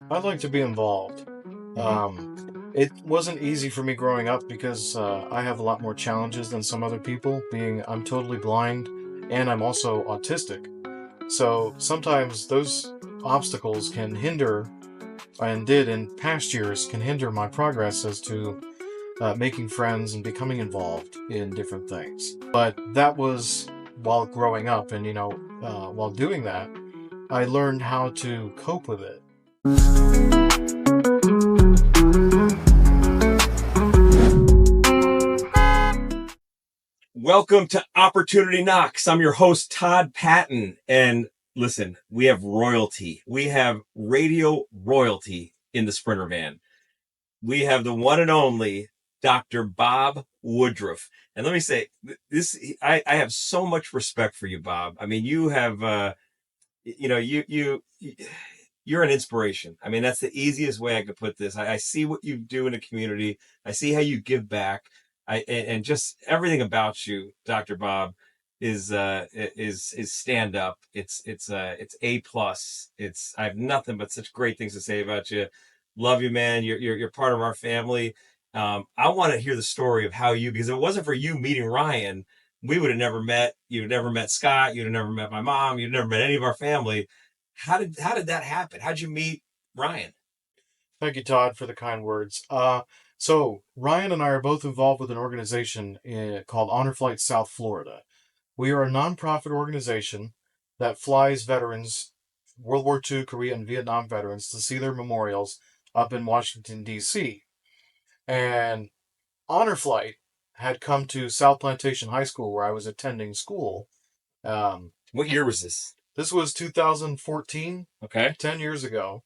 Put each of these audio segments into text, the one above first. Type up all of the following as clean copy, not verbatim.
I'd like to be involved. It wasn't easy for me growing up because I have a lot more challenges than some other people, being I'm totally blind and I'm also autistic. So sometimes those obstacles can hinder, and did in past years, can hinder my progress as to making friends and becoming involved in different things. But that was while growing up, and while doing that, I learned how to cope with it. Welcome to Opportunity Knocks. I'm your host, Todd Patton. And listen, we have royalty. We have radio royalty in the Sprinter van. We have the one and only Dr. Bob Woodruff. And let me say, I have so much respect for you, Bob. I mean, you have, you're an inspiration. I mean, that's the easiest way I could put this. I see what you do in the community. I see how you give back. And just everything about you, Dr. Bob, is stand up. It's A plus. I have nothing but such great things to say about you. Love you, man. You're part of our family. I want to hear the story of how you, because if it wasn't for you meeting Ryan, we would have never met. You'd never met Scott. You'd have never met my mom. You'd never met any of our family. How did that happen? How'd you meet Ryan? Thank you, Todd, for the kind words. So Ryan and I are both involved with an organization called Honor Flight South Florida. We are a nonprofit organization that flies veterans, World War II, Korea, and Vietnam veterans, to see their memorials up in Washington, D.C. And Honor Flight had come to South Plantation High School, where I was attending school. Um, What year was this? this was 2014, Okay. 10 years ago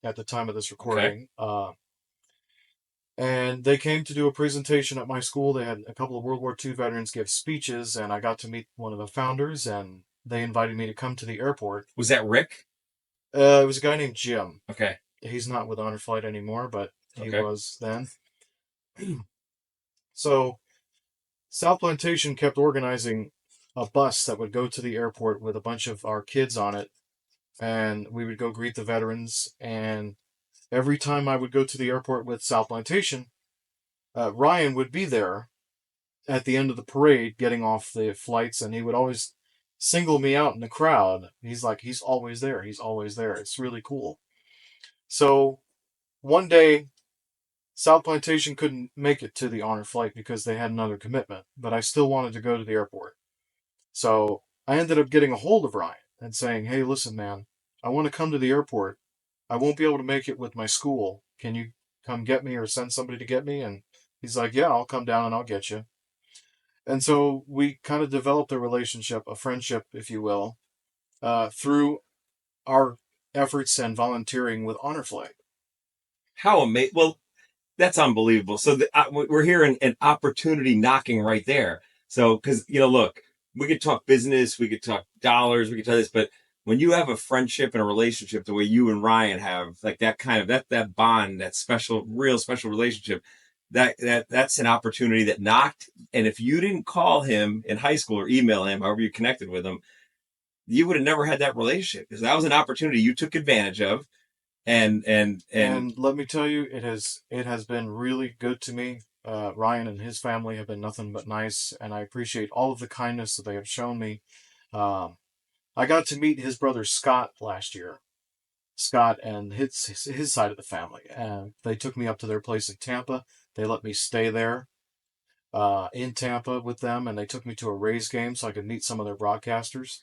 at the time of this Okay. recording. And they came to do a presentation at my school. They had a couple of World War II veterans give speeches, and I got to meet one of the founders, and they invited me to come to the airport. Was that Rick? It was a guy named Jim. Okay. He's not with Honor Flight anymore, but he Okay. was then. So South Plantation kept organizing a bus that would go to the airport with a bunch of our kids on it, and we would go greet the veterans. And every time I would go to the airport with South Plantation, Ryan would be there at the end of the parade getting off the flights, and he would always single me out in the crowd. He's like, he's always there. He's always there. It's really cool. So one day, South Plantation couldn't make it to the honor flight because they had another commitment, but I still wanted to go to the airport. So I ended up getting a hold of Ryan and saying, hey, listen, man, I want to come to the airport. I won't be able to make it with my school. Can you come get me or send somebody to get me? And he's like, yeah, I'll come down and I'll get you. And so we kind of developed a relationship, a friendship, if you will, through our efforts and volunteering with Honor Flight. How amazing! Well, that's unbelievable. So we're hearing an opportunity knocking right there. So because look, we could talk business, we could talk dollars, we could talk this, but when you have a friendship and a relationship the way you and Ryan have, like that kind of that bond, that special, real special relationship, that's an opportunity that knocked. And if you didn't call him in high school or email him, however you connected with him, you would have never had that relationship because that was an opportunity you took advantage of. And And let me tell you, it has been really good to me. Ryan and his family have been nothing but nice, and I appreciate all of the kindness that they have shown me. Um, I got to meet his brother Scott last year. Scott and his side of the family, and they took me up to their place in Tampa. They let me stay there in Tampa with them, and they took me to a Rays game so I could meet some of their broadcasters.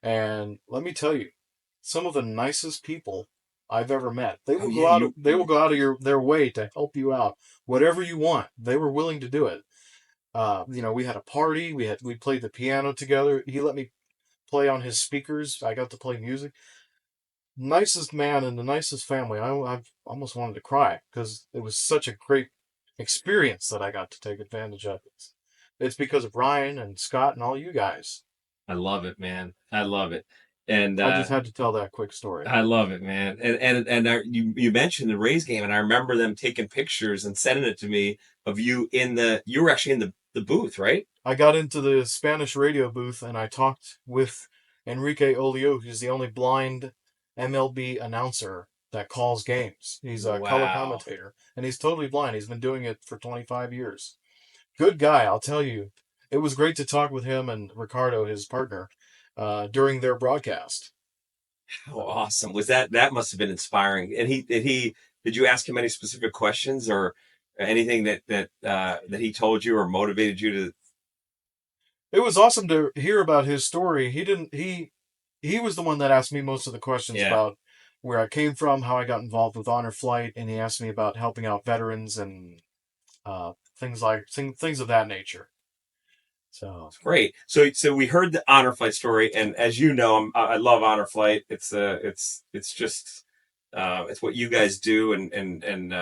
And let me tell you, some of the nicest people I've ever met. They oh will yeah, go out. you They will go out of their way to help you out, whatever you want. They were willing to do it. We had a party. We played the piano together. He let me play on his speakers. I got to play music. Nicest man in the nicest family. I've almost wanted to cry because it was such a great experience that I got to take advantage of. It's because of Ryan and Scott and all you guys. I love it, man. I love it. And I just had to tell that quick story. I love it, man. You mentioned the Rays game, and I remember them taking pictures and sending it to me of you you were actually in the booth, right? I got into the Spanish radio booth and I talked with Enrique Olio, who's the only blind MLB announcer that calls games. He's a color Wow. commentator, and he's totally blind. He's been doing it for 25 years. Good guy, I'll tell you. It was great to talk with him and Ricardo, his partner, during their broadcast. How awesome was that? That must have been inspiring. And did you ask him any specific questions or anything that he told you or motivated you to? It was awesome to hear about his story. He was the one that asked me most of the questions Yeah, about where I came from, how I got involved with Honor Flight, and he asked me about helping out veterans and things of that nature. So great. So we heard the Honor Flight story, and as you know, I love Honor Flight. It's just it's what you guys do, and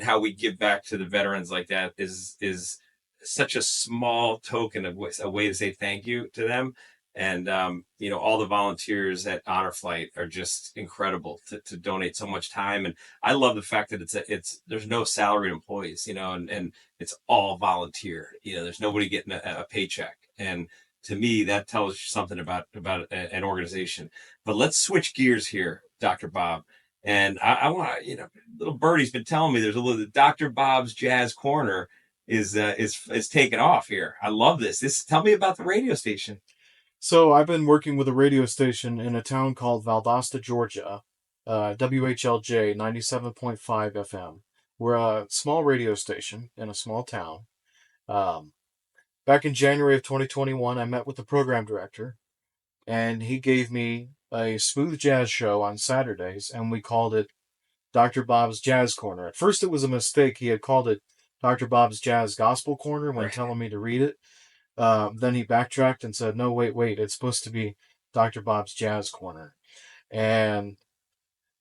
how we give back to the veterans like that is such a small token of a way to say thank you to them. And all the volunteers at Honor Flight are just incredible to donate so much time. And I love the fact that there's no salaried employees, and it's all volunteer. There's nobody getting a paycheck. And to me, that tells you something about an organization. But let's switch gears here, Dr. Bob. And I want to, little birdie's been telling me there's a little Dr. Bob's Jazz Corner is taking off here. I love this. Tell me about the radio station. So I've been working with a radio station in a town called Valdosta, Georgia, WHLJ 97.5 FM. We're a small radio station in a small town. Um, Back in January of 2021, I met with the program director, and he gave me a smooth jazz show on Saturdays, and we called it Dr. Bob's Jazz Corner. At first, it was a mistake. He had called it Dr. Bob's Jazz Gospel Corner when telling me to read it. Then he backtracked and said, "No, wait. It's supposed to be Dr. Bob's Jazz Corner." And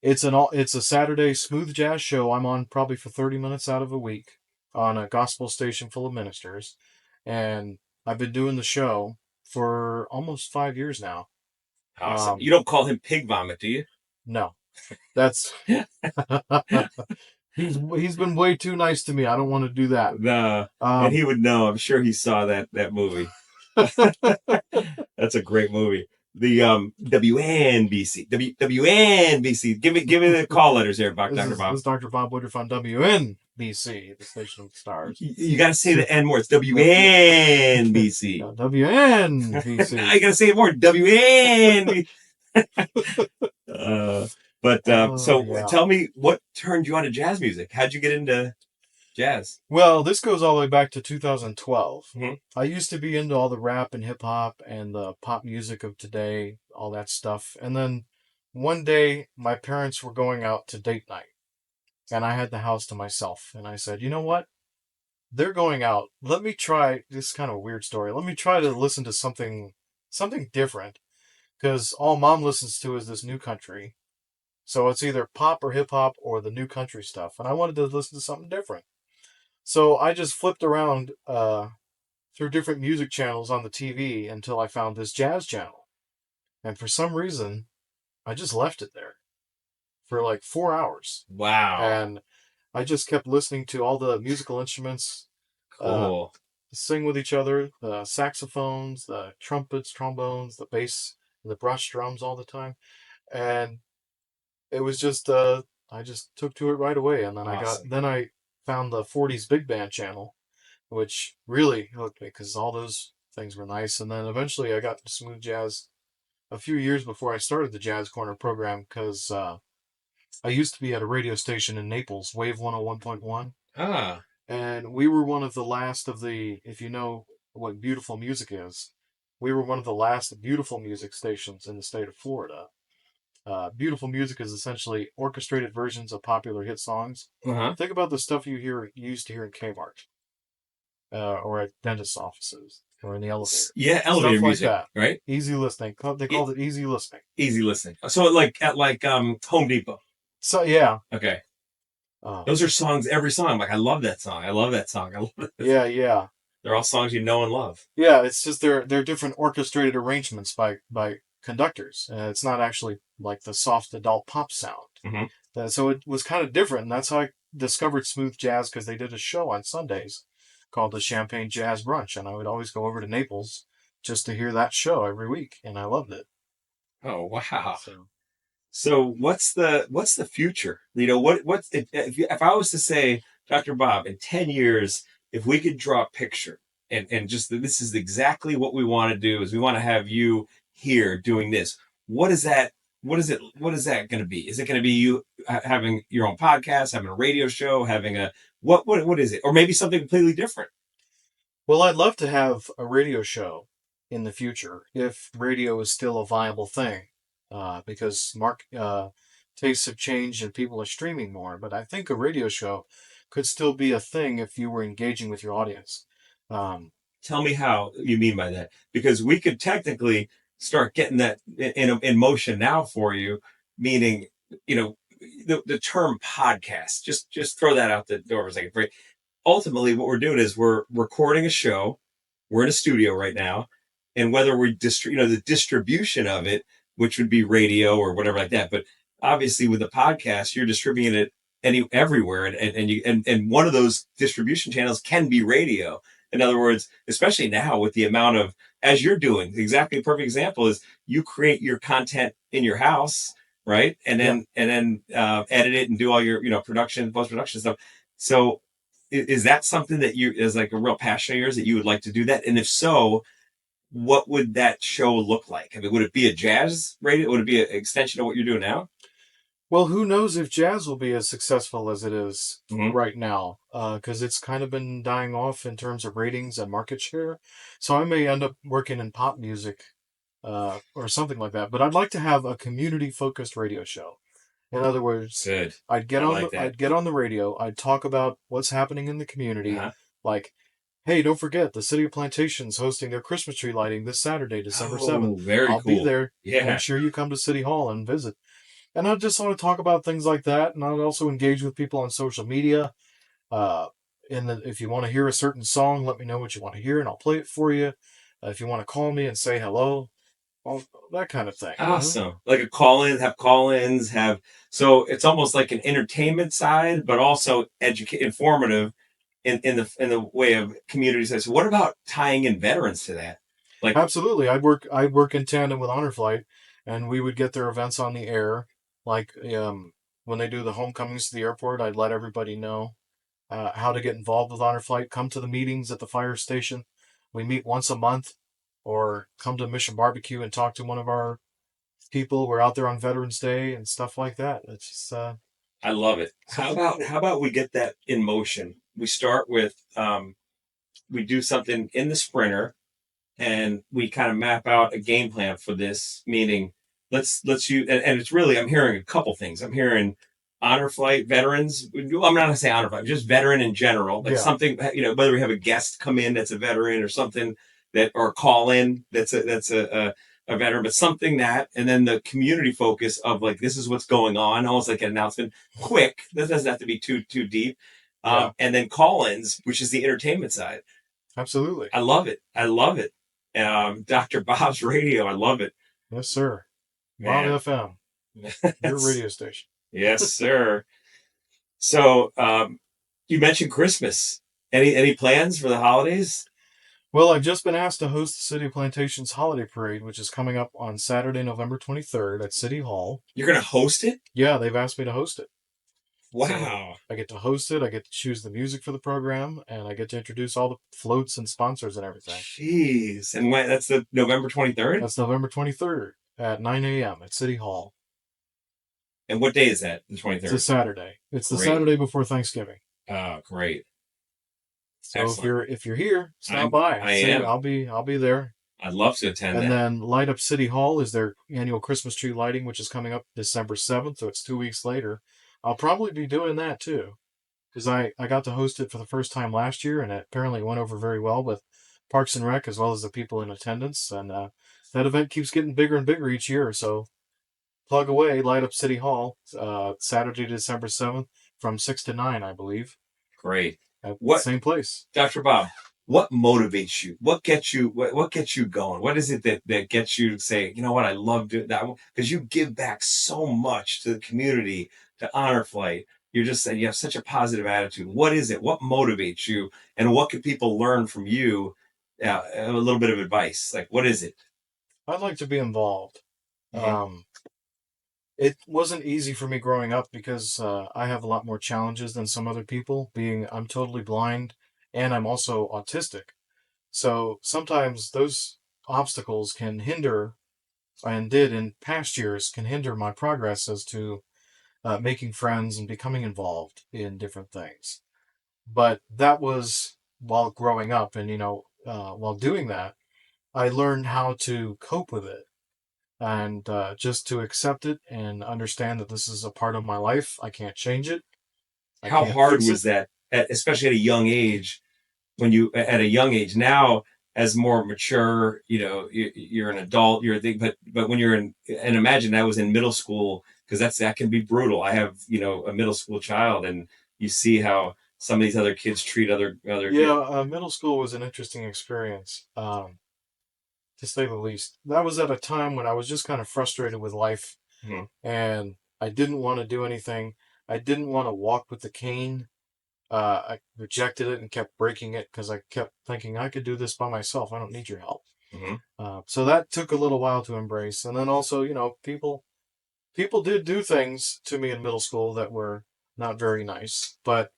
it's a Saturday smooth jazz show. I'm on probably for 30 minutes out of a week on a gospel station full of ministers, and I've been doing the show for almost 5 years now. Awesome. You don't call him Pig Vomit, do you? No, that's he's been way too nice to me. I don't want to do that. No, and he would know. I'm sure he saw that movie. That's a great movie. The WNBC. WNBC. Give me the call letters there, Dr. Bob. This is Dr. Bob Woodruff on WNBC, the station of the stars. You got to say the N more. It's WNBC. WNBC. I got to say it more. WNBC. Tell me, what turned you on to jazz music? How'd you get into jazz? Well, this goes all the way back to 2012. Mm-hmm. I used to be into all the rap and hip hop and the pop music of today, all that stuff. And then one day, my parents were going out to date night, and I had the house to myself. And I said, you know what? They're going out. Let me try. This is kind of a weird story. Let me try to listen to something different, because all Mom listens to is this new country. So it's either pop or hip hop or the new country stuff. And I wanted to listen to something different. So I just flipped around through different music channels on the TV until I found this jazz channel. And for some reason, I just left it there for like 4 hours. Wow. And I just kept listening to all the musical instruments sing with each other, the saxophones, the trumpets, trombones, the bass, the brush drums all the time. And it was just I just took to it right away, and then awesome. I found the 40s big band channel, which really hooked me because all those things were nice. And then eventually I got to smooth jazz a few years before I started the Jazz Corner program, because I used to be at a radio station in Naples, Wave 101.1. And we were one of the last of the, if you know what beautiful music is, we were one of the last beautiful music stations in the state of Florida. Beautiful music is essentially orchestrated versions of popular hit songs. Uh-huh. Think about the stuff you used to hear in Kmart, or at dentist's offices, or in the elevator. Yeah, elevator stuff music, like that. Right? Easy listening. They called it easy listening. Easy listening. So like at Home Depot. So yeah. Okay. Those are songs. Every song. I'm like, I love that song. I love that song. I love it. Yeah. They're all songs you know and love. Yeah, it's just they're different orchestrated arrangements by conductors. It's not actually like the soft adult pop sound. Mm-hmm. So it was kind of different, and that's how I discovered smooth jazz, because they did a show on Sundays called the Champagne Jazz Brunch, and I would always go over to Naples just to hear that show every week, and I loved it. Oh, wow. So, So what's the future? What's if I was to say, Dr. Bob, in 10 years, if we could draw a picture and just this is exactly what we want to do is we want to have you here doing this. What is that? What is that going to be? Is it going to be you having your own podcast, having a radio show, having a what is it? Or maybe something completely different. Well, I'd love to have a radio show in the future if radio is still a viable thing, because tastes have changed and people are streaming more. But I think a radio show could still be a thing if you were engaging with your audience. Um, Tell me how you mean by that, because we could technically start getting that in motion now for you. Meaning, you know, the term podcast. Just throw that out the door for a second. Ultimately, what we're doing is we're recording a show. We're in a studio right now, and whether we the distribution of it, which would be radio or whatever like that. But obviously, with the podcast, you're distributing it everywhere, and one of those distribution channels can be radio. In other words, especially now with the amount of as you're doing, exactly a perfect example is you create your content in your house, right? And yeah. then edit it and do all your production, post production stuff. So is that something that you is like a real passion of yours that you would like to do that? And if so, what would that show look like? I mean, would it be a jazz radio? Would it be an extension of what you're doing now? Well, who knows if jazz will be as successful as it is Mm-hmm. right now, because it's kind of been dying off in terms of ratings and market share. So I may end up working in pop music, or something like that. But I'd like to have a community-focused radio show. In other words, Good. I like that. I'd get on the radio, I'd talk about what's happening in the community, Uh-huh. like, hey, don't forget the City of Plantation's hosting their Christmas tree lighting this Saturday, December 7th. Oh, very I'll be cool. there. Yeah. Make sure you come to City Hall and visit. And I just want to talk about things like that, and I'd also engage with people on social media. Uh, if you want to hear a certain song, let me know what you want to hear, and I'll play it for you. If you want to call me and say hello, all that kind of thing. Awesome. Like a call-ins, so it's almost like an entertainment side, but also informative in the way of community size. So what about tying in veterans to that? Like, Absolutely, I'd work in tandem with Honor Flight, and we would get their events on the air. Like, when they do the homecomings to the airport, I'd let everybody know how to get involved with Honor Flight. Come to the meetings at the fire station. We meet once a month, or come to Mission Barbecue and talk to one of our people. We're out there on Veterans Day and stuff like that. It's just, I love it. How about we get that in motion? We start with we do something in the sprinter and we kind of map out a game plan for this meeting. Let's use and it's really I'm hearing a couple things. I'm hearing honor flight veterans. I'm not gonna say honor flight, just veteran in general. Like yeah, something whether we have a guest come in that's a veteran or something that or call in that's a veteran, but something that and then the community focus of like this is what's going on, almost like an announcement, quick. That doesn't have to be too deep. yeah, And then call-ins, which is the entertainment side. absolutely. I love it. I love it. Dr. Bob's Radio. I love it, Yes, sir. Bob man. FM, your radio station. Yes, sir. So, you mentioned Christmas. Any plans for the holidays? Well, I've just been asked to host the City of Plantation's Holiday Parade, which is coming up on Saturday, November 23rd at City Hall. You're gonna host it? Yeah, they've asked me to host it. So Wow. I get to host it, I get to choose the music for the program, and I get to introduce all the floats and sponsors and everything. Jeez. And when that's the November 23rd? That's November 23rd at 9 a.m. at City Hall. And what day is that? The It's a 23rd. Saturday. It's the Great. Saturday before Thanksgiving. Oh, great. So Excellent. if you're here, stop I'm- by. I am. I'll be there. I'd love to attend And that. then Light Up City Hall is their annual Christmas tree lighting, which is coming up December 7th, so it's 2 weeks later. I'll probably be doing that too, because I got to host it for the first time last year, and it apparently went over very well with Parks and Rec as well as the people in attendance. And that event keeps getting bigger and bigger each year. So plug away, Light Up City Hall, Saturday, December 7th from 6 to 9, I believe, Great. at the What same place. Dr. Bob, what motivates you? What gets you going? What is it that gets you to say, you know what, I love doing that? Because you give back so much to the community, to Honor Flight. You're just saying you have such a positive attitude. What is it? What motivates you? And what can people learn from you? A little bit of advice. Like, what is it? I'd like to be involved. Mhm. It wasn't easy for me growing up because I have a lot more challenges than some other people, being I'm totally blind and I'm also autistic. So sometimes those obstacles can hinder, and did in past years, can hinder my progress as to making friends and becoming involved in different things. But that was while growing up, and while doing that, I learned how to cope with it and just to accept it and understand that this is a part of my life. I can't change it. I How can't hard fix was it. that, especially at a young age? When you at a young age now, as more mature, you're an adult, you're a thing, but when you're in, and imagine that was in middle school, because that can be brutal. I have a middle school child, and you see how some of these other kids treat other kids. Yeah, middle school was an interesting experience, to say the least. That was at a time when I was just kind of frustrated with life, Mm-hmm. and I didn't want to do anything. I didn't want to walk with the cane. I rejected it and kept breaking it because I kept thinking I could do this by myself. I don't need your help. Mm-hmm. So that took a little while to embrace. And then also, people did do things to me in middle school that were not very nice. But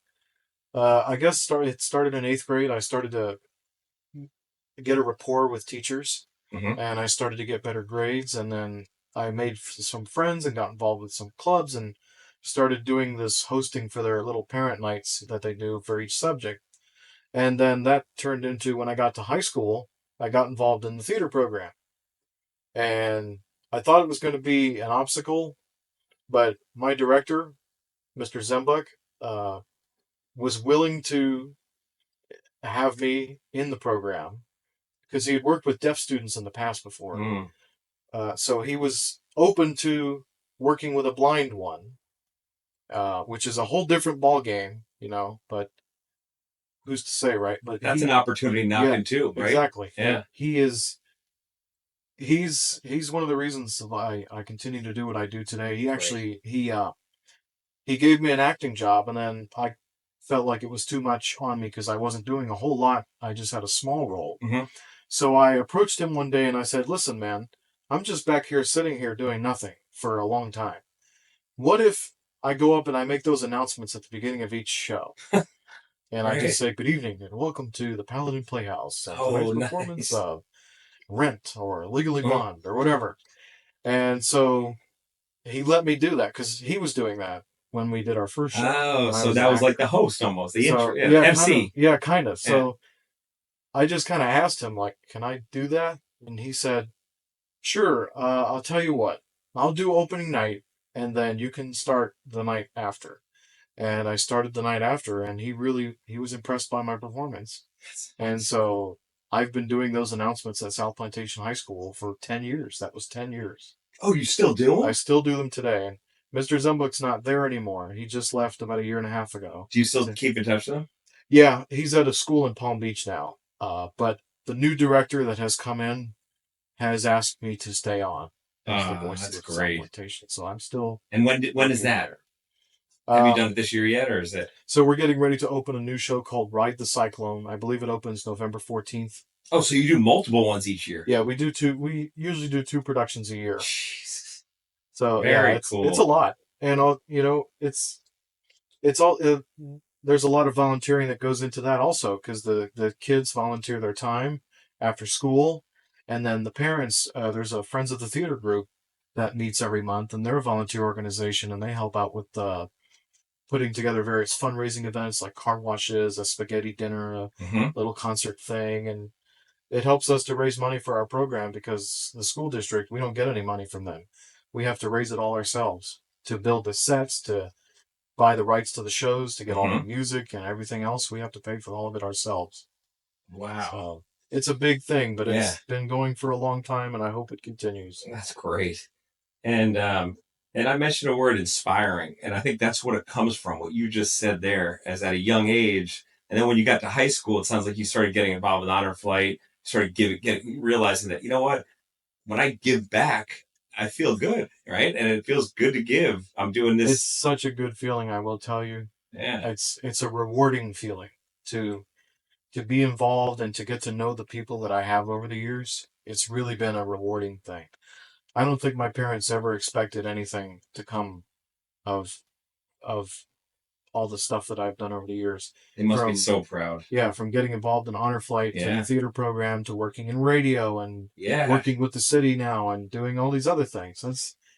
I guess it started in eighth grade. I started to get a rapport with teachers, Mm-hmm. and I started to get better grades. And then I made some friends and got involved with some clubs and started doing this hosting for their little parent nights that they do for each subject. And then that turned into, when I got to high school, I got involved in the theater program. And I thought it was going to be an obstacle, but my director, Mr. Zembuck, was willing to have me in the program because he had worked with deaf students in the past before. Mm. So he was open to working with a blind one, which is a whole different ball game, but who's to say, right? But That's an opportunity yeah, knocking too, right? exactly. Yeah. He's one of the reasons why I continue to do what I do today. He Right. actually he gave me an acting job, and then I felt like it was too much on me because I wasn't doing a whole lot. I just had a small role. Mm-hmm. So I approached him one day and I said, "Listen, man, I'm just back here sitting here doing nothing for a long time. What if I go up and I make those announcements at the beginning of each show?" And I just Right. say, "Good evening and welcome to the Paladin Playhouse and tonight's Oh, performance nice. of Rent or Legally Uh-huh. Blonde or whatever." And so he let me do that because he was doing that when we did our first show Oh, when I so was an that was like the actor. host almost, the intro, So yeah, yeah, kind of. MC. Yeah, kind of. Yeah. So I just kind of asked him, like, "Can I do that?" And he said, "Sure. I'll tell you what. I'll do opening night, and then you can start the night after." And I started the night after, and he was impressed by my performance. That's And awesome. so I've been doing those announcements at South Plantation High School for 10 years. That was 10 years. Oh, you still do I them? still do them today. And Mr. Zumbuck's not there anymore. He just left about a year and a half ago. Do you still keep in touch with them? Yeah, he's at a school in Palm Beach now. But the new director that has come in has asked me to stay on as the voice That's of South great. Plantation. So I'm still And when is working that? there. Have you done Um, it this year yet, or is it? so we're getting ready to open a new show called Ride the Cyclone. I believe it opens November 14th. Oh, so you do multiple ones each year? Yeah, we do two. We usually do two productions a year. Jesus. So yeah, Very it's a cool. lot, and it's all. There's a lot of volunteering that goes into that also because the kids volunteer their time after school, and then the parents. There's a Friends of the Theater group that meets every month, and they're a volunteer organization, and they help out with putting together various fundraising events like car washes, a spaghetti dinner, a Mm-hmm. little concert thing, and it helps us to raise money for our program because the school district, we don't get any money from them. We have to raise it all ourselves to build the sets, to buy the rights to the shows, to get all the Mm-hmm. music and everything else. We have to pay for all of it ourselves. Wow. So it's a big thing, but Yeah, it's been going for a long time and I hope it continues. that's great. And and I mentioned a word inspiring, and I think that's what it comes from. What you just said there, as at a young age, and then when you got to high school, it sounds like you started getting involved with honor flight, started realizing that when I give back, I feel good, right? And it feels good to give. I'm doing It's this. such a good feeling, I will tell you. Yeah. It's a rewarding feeling to to be involved and to get to know the people that I have over the years. It's really been a rewarding thing. I don't think my parents ever expected anything to come of of all the stuff that I've done over the years. They must be From so proud. yeah, from getting involved in Honor Flight to the Yeah. theater program to working in radio and Yeah. working with the city now and doing all these other things.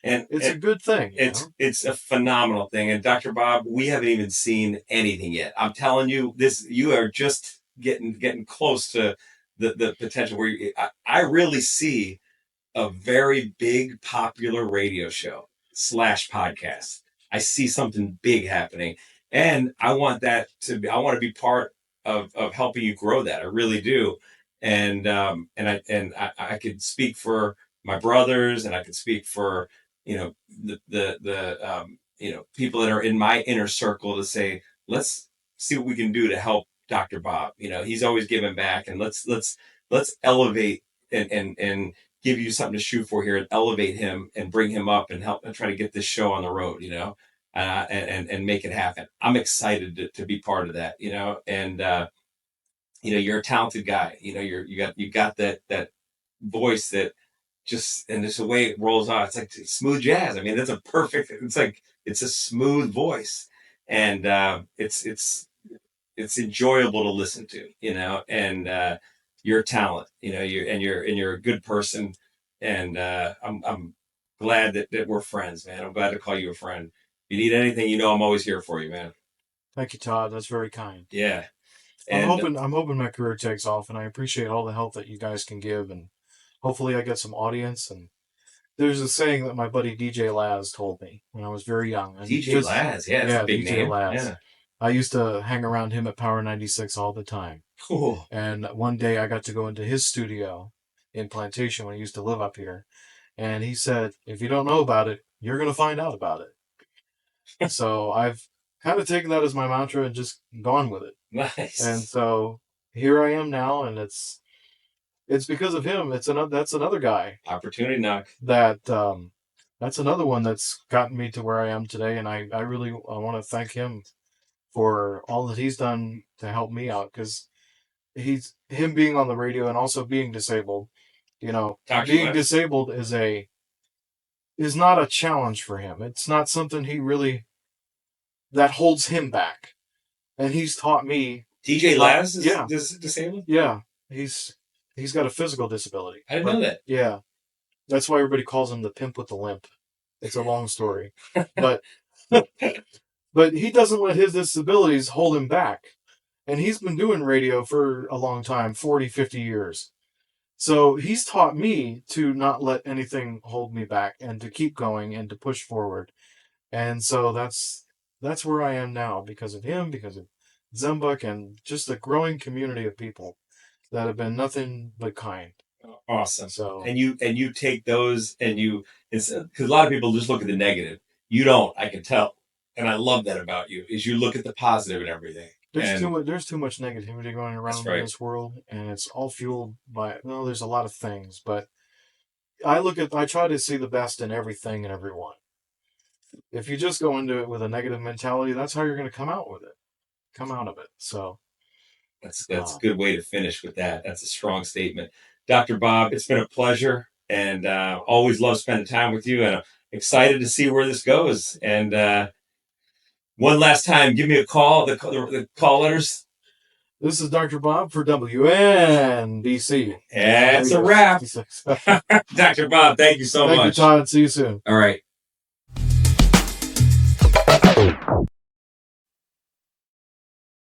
It's a good thing. It's a phenomenal thing. And Dr. Bob, we haven't even seen anything yet. I'm telling you, you are just getting close to the potential where I really see a very big popular radio show / podcast. I see something big happening. And I want I want to be part of helping you grow that. I really do. And I could speak for my brothers, and I could speak for, the people that are in my inner circle to say, let's see what we can do to help Dr. Bob. He's always giving back, and let's elevate and give you something to shoot for here, and elevate him and bring him up and help and try to get this show on the road, and make it happen. I'm excited to be part of that, and you're a talented guy. You got that voice that just, and just the way it rolls off, it's like smooth jazz. I mean, that's it's a smooth voice, and it's enjoyable to listen to, and you're a talent, you're a good person, and I'm glad that we're friends, man. I'm glad to call you a friend. If you need anything, I'm always here for you, man. Thank you, Todd. That's very kind. Yeah. And I'm hoping my career takes off, and I appreciate all the help that you guys can give, and hopefully I get some audience. And there's a saying that my buddy DJ Laz told me when I was very young. And DJ Laz, yeah, that's a big DJ name. Laz. Yeah. I used to hang around him at Power 96 all the time. Cool. And one day I got to go into his studio in Plantation when he used to live up here. And he said, if you don't know about it, you're going to find out about it. So I've kind of taken that as my mantra and just gone with it. Nice. And so here I am now, and it's because of him. That's another guy. Opportunity knock. That's another one that's gotten me to where I am today, and I really want to thank him for all that he's done to help me out, because him being on the radio and also being disabled, being disabled is not a challenge for him. It's not something that holds him back. And he's taught me. DJ Laz is disabled? Yeah. He's got a physical disability. I didn't know that. Yeah. That's why everybody calls him the pimp with the limp. It's a long story. But he doesn't let his disabilities hold him back. And he's been doing radio for a long time, 40, 50 years. So he's taught me to not let anything hold me back and to keep going and to push forward. And so that's where I am now, because of him, because of Zembuk, and just a growing community of people that have been nothing but kind. Awesome. So, and you take those, and because a lot of people just look at the negative. You don't, I can tell. And I love that about you, is you look at the positive in everything. There's too much negativity going around in this world, and it's all fueled by, there's a lot of things, but I try to see the best in everything and everyone. If you just go into it with a negative mentality, that's how you're going to come out of it. So that's a good way to finish with that. That's a strong statement. Dr. Bob, it's been a pleasure, and always love spending time with you, and I'm excited to see where this goes. And one last time, give me a call, the call letters. This is Dr. Bob for WNBC. That's a wrap. Dr. Bob, thank you so much. Thank you, Todd. See you soon. All right.